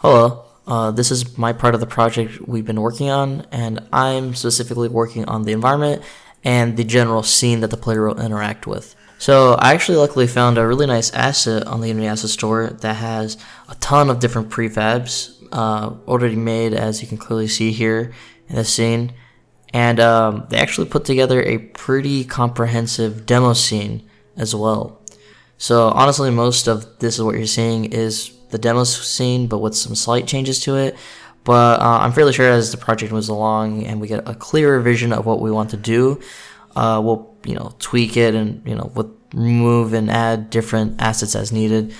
Hello, this is my part of the project we've been working on, and I'm specifically working on the environment and the general scene that the player will interact with. So I actually luckily found a really nice asset on the Unity Asset Store that has a ton of different prefabs already made, as you can clearly see here in this scene. And they actually put together a pretty comprehensive demo scene as well. So honestly, most of this is what you're seeing is the demo scene, but with some slight changes to it. But I'm fairly sure as the project moves along and we get a clearer vision of what we want to do, we'll tweak it and we'll remove and add different assets as needed.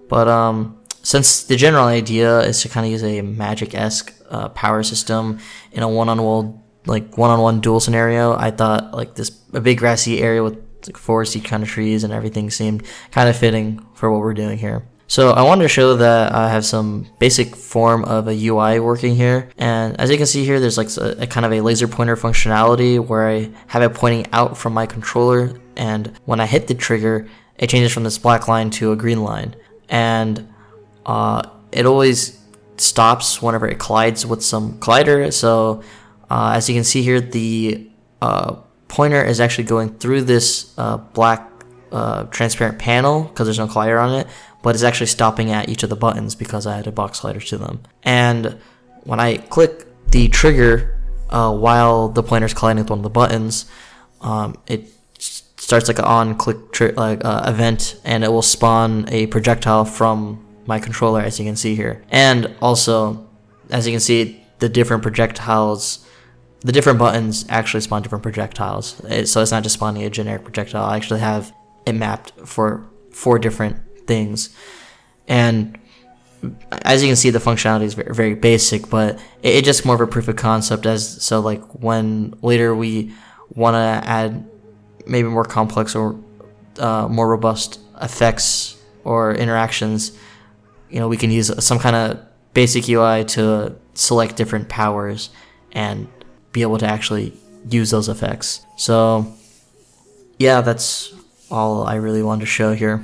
But since the general idea is to kind of use a magic-esque power system in a one-on-one duel scenario, I thought a big grassy area with foresty kind of trees and everything seemed kind of fitting for what we're doing here. So I wanted to show that I have some basic form of a UI working here, and as you can see here, there's a kind of a laser pointer functionality where I have it pointing out from my controller, and when I hit the trigger, it changes from this black line to a green line, and it always stops whenever it collides with some collider. So as you can see here, the pointer is actually going through this black transparent panel because there's no collider on it, but it's actually stopping at each of the buttons because I had a box sliders to them. And when I click the trigger while the pointer is colliding with one of the buttons, it starts like an on-click event, and it will spawn a projectile from my controller, as you can see here. And also, as you can see, the different buttons actually spawn different projectiles. So it's not just spawning a generic projectile. I actually have it mapped for 4 different things. And as you can see, the functionality is very, very basic, but it's just more of a proof of concept. When later we want to add maybe more complex or more robust effects or interactions, we can use some kind of basic UI to select different powers and be able to actually use those effects. So yeah, that's all I really wanted to show here.